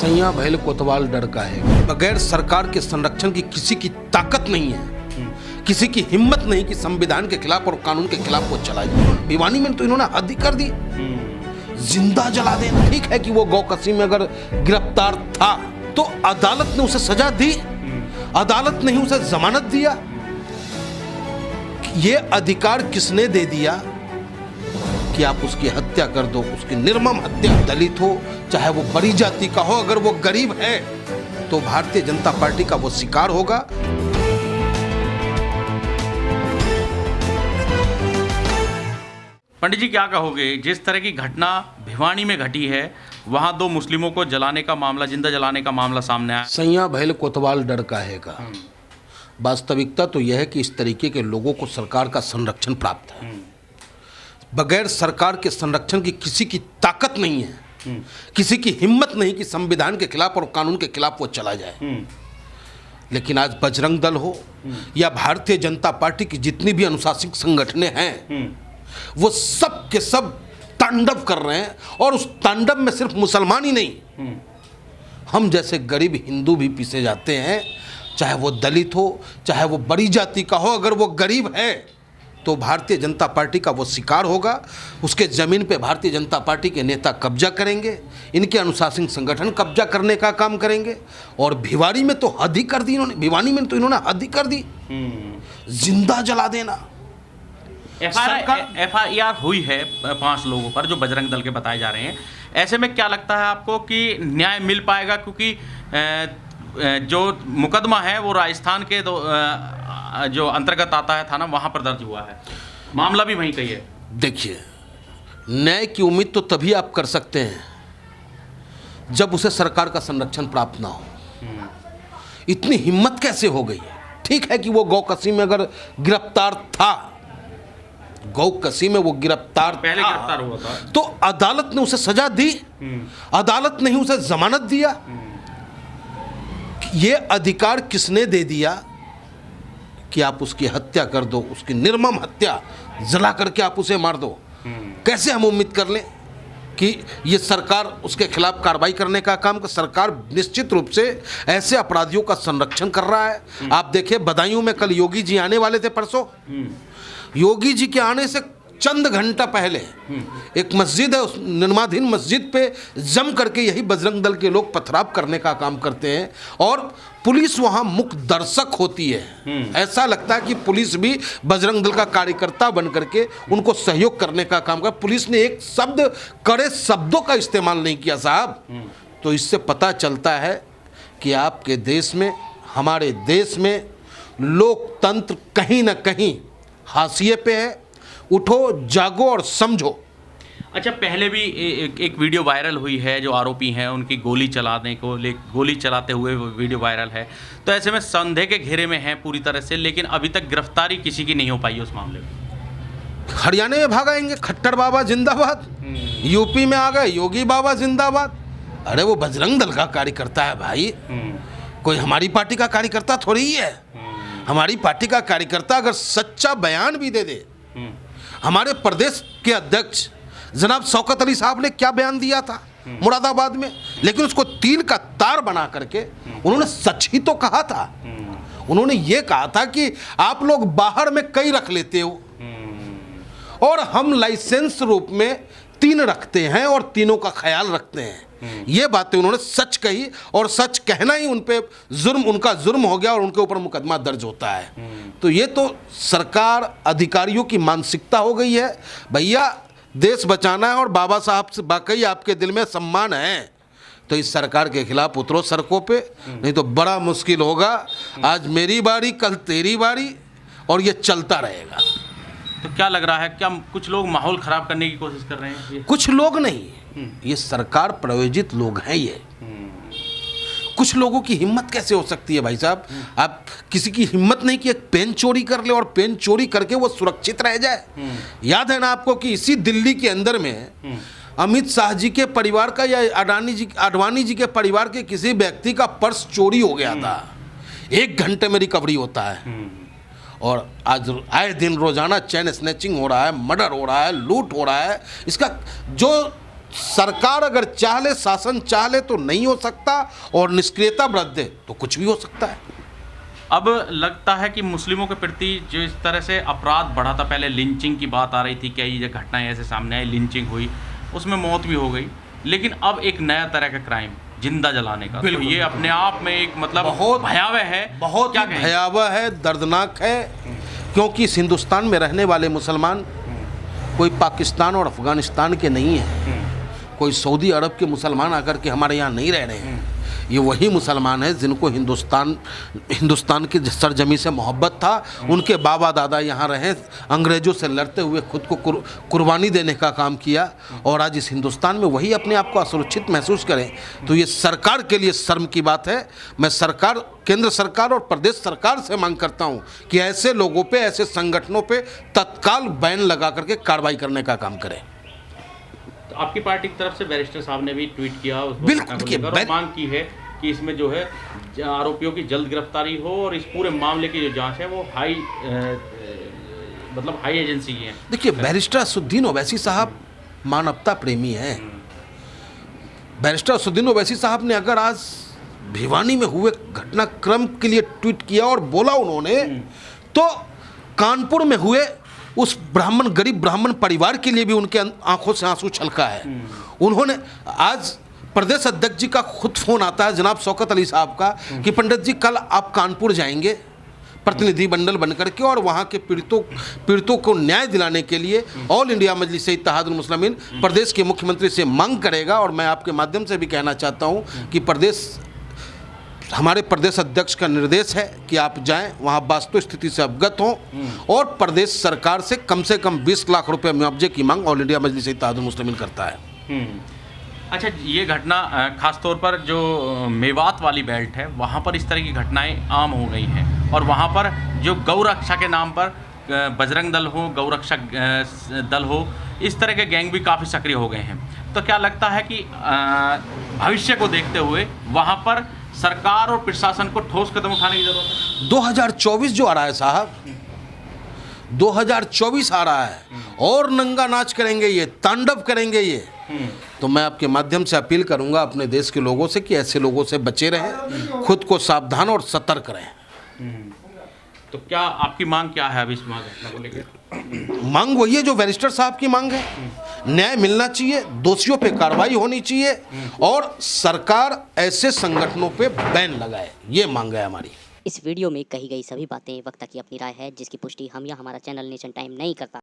सैया भैल कोतवाल डर का है। बगैर सरकार के संरक्षण की किसी की ताकत नहीं है, किसी की हिम्मत नहीं कि संविधान के खिलाफ और कानून के खिलाफ वो चला जाए। भिवानी में तो इन्होंने हद ही कर दी, जिंदा जला देना। ठीक है कि वो गौ कसी में अगर गिरफ्तार था तो अदालत ने उसे सजा दी, अदालत ने उसे जमानत दिया। ये अधिकार किसने दे दिया कि आप उसकी हत्या कर दो, उसकी निर्मम हत्या। दलित हो चाहे वो बड़ी जाति का हो, अगर वो गरीब है तो भारतीय जनता पार्टी का वो शिकार होगा। पंडित जी क्या कहोगे, जिस तरह की घटना भिवानी में घटी है, वहां 2 मुस्लिमों को जलाने का मामला, जिंदा जलाने का मामला सामने आया। सैया भैल कोतवाल डर का है का वास्तविकता तो यह है कि इस तरीके के लोगों को सरकार का संरक्षण प्राप्त है। बगैर सरकार के संरक्षण की किसी की ताकत नहीं है, किसी की हिम्मत नहीं कि संविधान के खिलाफ और कानून के खिलाफ वो चला जाए। लेकिन आज बजरंग दल हो या भारतीय जनता पार्टी की जितनी भी अनुशासित संगठनें हैं, वो सब के सब तांडव कर रहे हैं। और उस तांडव में सिर्फ मुसलमान ही नहीं, हम जैसे गरीब हिंदू भी पीसे जाते हैं। चाहे वो दलित हो चाहे वो बड़ी जाति का हो, अगर वो गरीब है तो भारतीय जनता पार्टी का वो शिकार होगा। उसके ज़मीन पे भारतीय जनता पार्टी के नेता कब्जा करेंगे, इनके अनुशासित संगठन कब्जा करने का काम करेंगे। और भिवानी में तो हद ही कर दी इन्होंने, भिवानी में तो इन्होंने हद ही कर दी, जिंदा जला देना। FIR हुई है 5 लोगों पर जो बजरंग दल के बताए जा रहे हैं। ऐसे में क्या लगता है आपको कि न्याय मिल पाएगा? क्योंकि जो मुकदमा है वो राजस्थान के जो अंतर्गत आता है थाना, वहाँ पर दर्ज हुआ है, मामला भी वहीं का ही है। देखिए, न्याय की उम्मीद तो तभी आप कर सकते हैं जब उसे सरकार का संरक्षण प्राप्त ना हो। इतनी हिम्मत कैसे हो गई? ठीक है कि वो गौ कसी में अगर गिरफ्तार था, गौ कसी में वो गिरफ्तार हुआ था, तो अदालत ने उसे सजा दी, अदालत ने उसे जमानत दिया। ये अधिकार किसने दे दिया कि आप उसकी हत्या कर दो, उसकी निर्मम हत्या जला करके आप उसे मार दो? कैसे हम उम्मीद कर लें कि ये सरकार उसके खिलाफ कार्रवाई करने का काम कर? सरकार निश्चित रूप से ऐसे अपराधियों का संरक्षण कर रहा है। आप देखिए, बदायूं में कल योगी जी आने वाले थे, परसों। योगी जी के आने से चंद घंटा पहले एक मस्जिद है, उस निर्माणाधीन मस्जिद पे जम करके यही बजरंग दल के लोग पथराव करने का काम करते हैं और पुलिस वहां मुख्य दर्शक होती है। ऐसा लगता है कि पुलिस भी बजरंग दल का कार्यकर्ता बन करके उनको सहयोग करने का काम कर। पुलिस ने एक शब्द, कड़े शब्दों का इस्तेमाल नहीं किया साहब। तो इससे पता चलता है कि आपके देश में, हमारे देश में लोकतंत्र कहीं ना कहीं हाशिए पे है। उठो, जागो और समझो। अच्छा, पहले भी एक वीडियो वायरल हुई है, जो आरोपी हैं उनकी गोली चलाते हुए वीडियो वायरल है। तो ऐसे में संदेह के घेरे में है पूरी तरह से, लेकिन अभी तक गिरफ्तारी किसी की नहीं हो पाई उस मामले में। हरियाणा में भागाएंगे, खट्टर बाबा जिंदाबाद। यूपी में आ गए, योगी बाबा जिंदाबाद। अरे वो बजरंग दल का कार्यकर्ता है भाई, कोई हमारी पार्टी का कार्यकर्ता थोड़ी ही है। हमारी पार्टी का कार्यकर्ता अगर सच्चा बयान भी दे दे, हमारे प्रदेश के अध्यक्ष जनाब शौकत अली साहब ने क्या बयान दिया था मुरादाबाद में, लेकिन उसको तील का तार बना करके उन्होंने सच ही तो कहा था। उन्होंने ये कहा था कि आप लोग बाहर में कई रख लेते हो और हम लाइसेंस रूप में 3 रखते हैं और तीनों का ख्याल रखते हैं। ये बातें उन्होंने सच कही और सच कहना ही उन पे जुर्म, उनका जुर्म हो गया और उनके ऊपर मुकदमा दर्ज होता है। तो ये तो सरकार, अधिकारियों की मानसिकता हो गई है। भैया देश बचाना है और बाबा साहब से वाकई आपके दिल में सम्मान है तो इस सरकार के खिलाफ उतरो सड़कों पे, नहीं तो बड़ा मुश्किल होगा। आज मेरी बारी, कल तेरी बारी, और ये चलता रहेगा। तो क्या लग रहा है, क्या कुछ लोग माहौल खराब करने की कोशिश कर रहे हैं? कुछ लोग नहीं, ये सरकार प्रायोजित लोग हैं। ये कुछ लोगों की हिम्मत कैसे हो सकती है भाई साहब? आप किसी की हिम्मत नहीं कि एक पेन चोरी कर ले और पेन चोरी करके वो सुरक्षित रह जाए। याद है ना आपको कि इसी दिल्ली के अंदर में अमित शाह जी के परिवार का या आडवाणी जी के परिवार के किसी व्यक्ति का पर्स चोरी हो गया था। 1 घंटे में रिकवरी होता है। और आज आए दिन रोजाना चैन स्नैचिंग हो रहा है, मर्डर हो रहा है, लूट हो रहा है। इसका जो सरकार अगर चाह ले, शासन चाह ले तो नहीं हो सकता, और निष्क्रियता बरत दे तो कुछ भी हो सकता है। अब लगता है कि मुस्लिमों के प्रति जो इस तरह से अपराध बढ़ा था, पहले लिंचिंग की बात आ रही थी, कई घटनाएं ऐसे सामने आई, लिंचिंग हुई, उसमें मौत भी हो गई, लेकिन अब एक नया तरह का क्राइम, जिंदा जलाने का, तो ये अपने आप में एक मतलब बहुत भयावह है, बहुत क्या भयावह है, दर्दनाक है। क्योंकि इस हिंदुस्तान में रहने वाले मुसलमान कोई पाकिस्तान और अफगानिस्तान के नहीं हैं, कोई सऊदी अरब के मुसलमान आकर के हमारे यहाँ नहीं रह रहे हैं। ये वही मुसलमान हैं जिनको हिंदुस्तान की सरजमी से मोहब्बत था, उनके बाबा दादा यहाँ रहे, अंग्रेज़ों से लड़ते हुए खुद को कुर्बानी देने का काम किया, और आज इस हिंदुस्तान में वही अपने आप को असुरक्षित महसूस करें, तो ये सरकार के लिए शर्म की बात है। मैं सरकार, केंद्र सरकार और प्रदेश सरकार से मांग करता हूँ कि ऐसे लोगों पे, ऐसे संगठनों पे तत्काल बैन लगा करके कार्रवाई करने का काम करें। तो आपकी पार्टी की तरफ से बैरिस्टर साहब ने भी ट्वीट किया, बिल्कुल मांग की है कि इसमें जो है आरोपियों की जल्द गिरफ्तारी हो, और इस पूरे मामले की जो जांच है वो हाई एजेंसी की है। देखिए, बैरिस्टर असदुद्दीन ओवैसी साहब मानवता प्रेमी हैं। बैरिस्टर असदुद्दीन ओवैसी साहब ने अगर आज भिवानी में हुए घटनाक्रम के लिए ट्वीट किया और बोला उन्होंने, तो कानपुर में हुए उस गरीब ब्राह्मण परिवार के लिए भी उनके आंखों से आंसू छलका है। उन्होंने आज प्रदेश अध्यक्ष जी का खुद फोन आता है जनाब शौकत अली साहब का कि पंडित जी कल आप कानपुर जाएंगे प्रतिनिधि मंडल बनकर के, और वहाँ के पीड़ितों को न्याय दिलाने के लिए ऑल इंडिया मजलिस इत्तेहादुल मुस्लिमीन प्रदेश के मुख्यमंत्री से मांग करेगा। और मैं आपके माध्यम से भी कहना चाहता हूँ कि हमारे प्रदेश अध्यक्ष का निर्देश है कि आप जाएं, वहाँ वास्तव स्थिति से अवगत हों, और प्रदेश सरकार से कम 20 लाख रुपए मुआवजे की मांग ऑल इंडिया मजलिस इत्तेहादुल मुस्लिमीन करता है। अच्छा, ये घटना खास तौर पर जो मेवात वाली बेल्ट है वहाँ पर इस तरह की घटनाएं आम हो गई हैं, और वहाँ पर जो गौ रक्षा के नाम पर बजरंग दल हो, गौ रक्षक दल हो, इस तरह के गैंग भी काफ़ी सक्रिय हो गए हैं। तो क्या लगता है कि भविष्य को देखते हुए वहाँ पर सरकार और प्रशासन को ठोस कदम उठाने की जरूरत है? 2024 जो आ रहा है साहब, 2024 आ रहा है, और नंगा नाच करेंगे, ये तांडव करेंगे ये। तो मैं आपके माध्यम से अपील करूंगा अपने देश के लोगों से कि ऐसे लोगों से बचे रहें, खुद को सावधान और सतर्क रहें। तो क्या आपकी मांग क्या है अभी इस घटना को लेकर? मांग वही है जो बैरिस्टर साहब की मांग है, न्याय मिलना चाहिए, दोषियों पे कार्रवाई होनी चाहिए, और सरकार ऐसे संगठनों पे बैन लगाए, ये मांग है हमारी। इस वीडियो में कही गई सभी बातें वक्ता की अपनी राय है, जिसकी पुष्टि हम या हमारा चैनल नेशन टाइम नहीं करता।